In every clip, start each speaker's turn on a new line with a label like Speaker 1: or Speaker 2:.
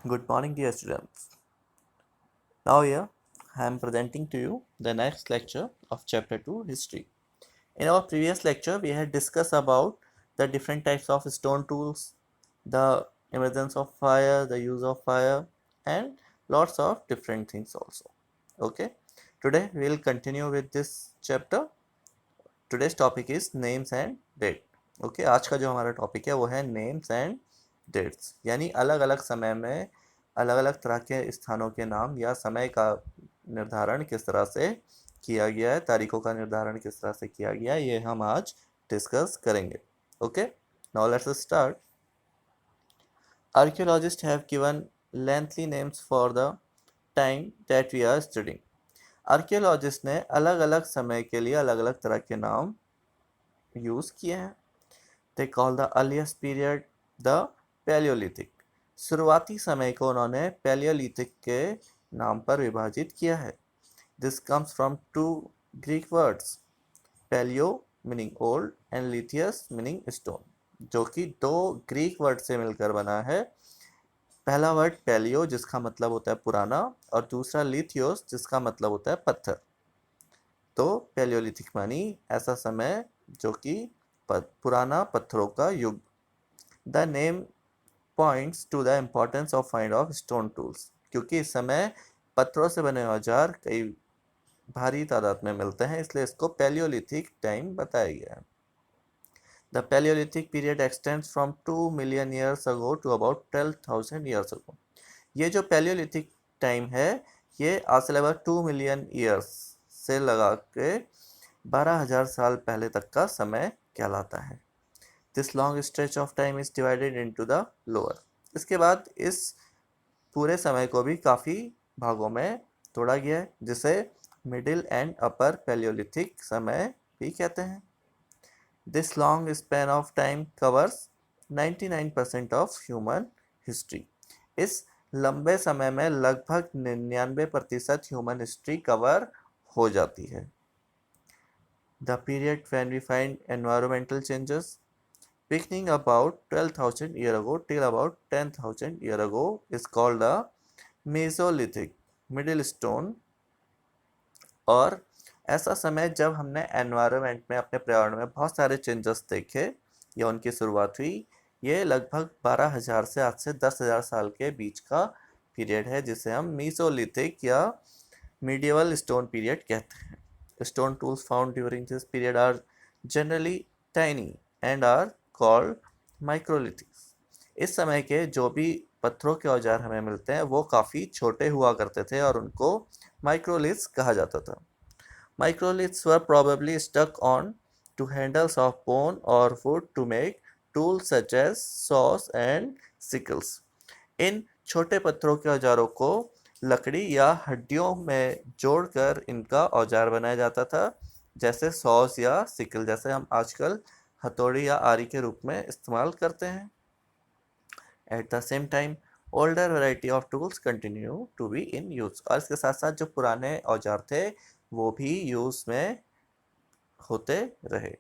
Speaker 1: Good morning, dear students. Now, here I am presenting to you the next lecture of Chapter 2 History. In our previous lecture, we had discussed about the different types of stone tools, the emergence of fire, the use of fire, and lots of different things also. Okay, today we will continue with this chapter. Today's topic is names and date. Okay आज का जो हमारा topic है वो है names and dates, यानी अलग अलग समय में अलग अलग तरह के स्थानों के नाम या समय का निर्धारण किस तरह से किया गया है, तारीखों का निर्धारण किस तरह से किया गया है, ये हम आज डिस्कस करेंगे. Okay, now let's start. Archaeologists have given lengthy names for the time that we are studying. Archaeologist ने अलग अलग समय के लिए अलग अलग तरह के नाम यूज किए हैं. They call the earliest period the Paleolithic. शुरुआती समय को उन्होंने Paleolithic के नाम पर विभाजित किया है. This comes from two Greek words, Paleo meaning old and Lithius meaning stone, जो कि दो ग्रीक वर्ड से मिलकर बना है. पहला वर्ड पैलियो जिसका मतलब होता है पुराना और दूसरा लिथियोस जिसका मतलब होता है पत्थर. तो पैलियोलिथिक मानी ऐसा समय जो कि पुराना पत्थरों का युग. The name points to the importance of find of stone tools, क्योंकि इस समय पत्थरों से बने औजार कई भारी तादाद में मिलते हैं, इसलिए इसको पैलियोलिथिक टाइम बताया गया है. The Palaeolithic period extends from 2 million years ago to about 12,000 years ago. ये जो पैलियोलिथिक टाइम है ये आज से लगभग 2 मिलियन ईयर्स से लगा के 12,000 साल पहले तक का समय कहलाता है. This long stretch of time is divided into the lower. इसके बाद इस पूरे समय को भी काफ़ी भागों में तोड़ा गया है, जिसे मिडिल एंड अपर पैलियोलिथिक समय भी कहते हैं. This long span of time covers 99% of human history. इस लंबे समय में लगभग 99% ह्यूमन हिस्ट्री कवर हो जाती है. The period when we find environmental changes beginning about 12,000 year ago till about 10,000 year ago is called the Mesolithic Middle Stone. और ऐसा समय जब हमने एनवायरनमेंट में अपने पर्यावरण में बहुत सारे चेंजेस देखे या उनकी शुरुआत हुई, ये लगभग 12,000 से आज से 10,000 साल के बीच का पीरियड है, जिसे हम मीसोलिथिक या मीडिएवल स्टोन पीरियड कहते हैं. Stone tools found during this period are generally tiny and are called microlithics. इस समय के जो भी पत्थरों के औजार हमें मिलते हैं वो काफ़ी छोटे हुआ करते थे और उनको माइक्रोलिथ्स कहा जाता था. Microliths were probably stuck on to handles of bone or wood to make tools such as saws and sickles. इन छोटे पत्थरों के औजारों को लकड़ी या हड्डियों में जोड़कर इनका औजार बनाया जाता था, जैसे सॉस या सिकल, जैसे हम आजकल हथौड़ी या आरी के रूप में इस्तेमाल करते हैं. At the same time older variety of tools continue to be in use. और इसके साथ साथ जो पुराने औजार थे वो भी यूज में होते रहे.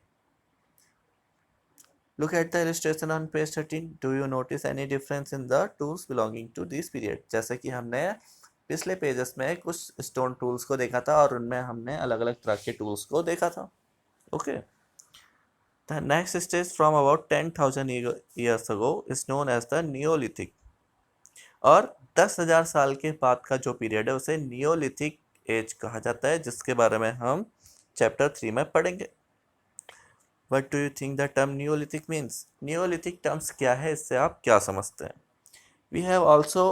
Speaker 1: Look at the illustration on page 13. Do you notice any difference in the tools belonging to this period? जैसे कि हमने पिछले पेजेस में कुछ स्टोन टूल्स को देखा था और उनमें हमने अलग अलग तरह के टूल्स को देखा था. Okay, The next stage from about 10,000 years ago is known as the Neolithic. और 10,000 साल के बाद का जो पीरियड है उसे नियोलिथिक एज कहा जाता है, जिसके बारे में हम चैप्टर 3 में पढ़ेंगे. What do you think the term Neolithic means? Neolithic terms क्या है, इससे आप क्या समझते हैं? We have also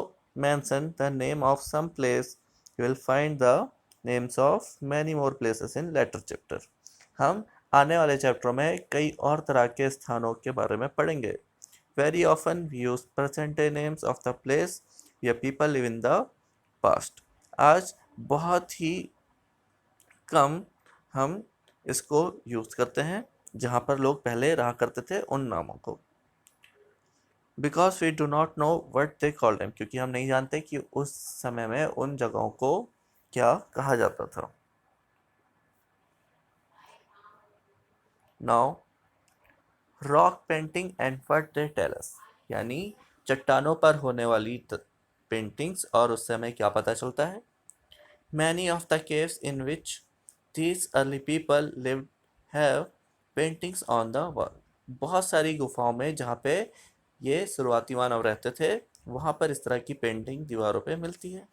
Speaker 1: mentioned the name of some place. You will find the names of many more places in later chapter. हम आने वाले चैप्टरों में कई और तरह के स्थानों के बारे में पढ़ेंगे. Very often we use present day names of the place where people live in the past. आज बहुत ही कम हम इसको यूज करते हैं जहाँ पर लोग पहले रहा करते थे उन नामों को. Because we do not know what they called them, क्योंकि हम नहीं जानते कि उस समय में उन जगहों को क्या कहा जाता था. Now rock painting and what they tell us, यानी चट्टानों पर होने वाली पेंटिंग्स और उससे हमें क्या पता चलता है? Many of the caves in which these early people lived have paintings on the wall. बहुत सारी गुफाओं में जहाँ पे ये शुरुआती मानव रहते थे वहाँ पर इस तरह की पेंटिंग दीवारों पे मिलती है.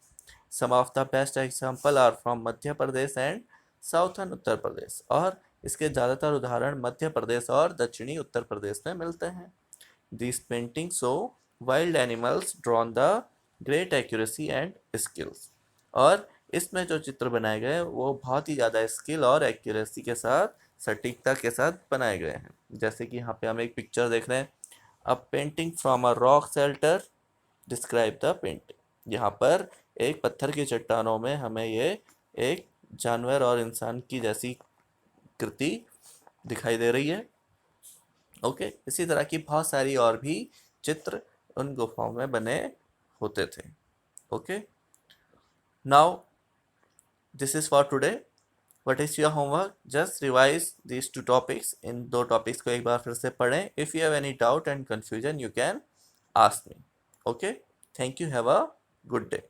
Speaker 1: Some of the best example are from Madhya Pradesh and southern Uttar Pradesh. और इसके ज़्यादातर उदाहरण मध्य प्रदेश और दक्षिणी उत्तर प्रदेश में मिलते हैं. These paintings show wild animals drawn the great accuracy and skills. और इसमें जो चित्र बनाए गए वो बहुत ही ज़्यादा स्किल और एक्यूरेसी के साथ, सटीकता के साथ बनाए गए हैं. जैसे कि यहाँ पे हम एक पिक्चर देख रहे हैं. अ painting from a rock shelter describe the painting. यहाँ पर एक पत्थर की चट्टानों में हमें ये एक जानवर और इंसान की जैसी कृति दिखाई दे रही है. ओके, इसी तरह की बहुत सारी और भी चित्र उन गुफाओं में बने होते थे. Okay, now this is for today. What is your homework? Just revise these two topics. इन दो टॉपिक्स को एक बार फिर से पढ़ें. If you have any doubt and confusion you can ask me. Okay, thank you. Have a good day.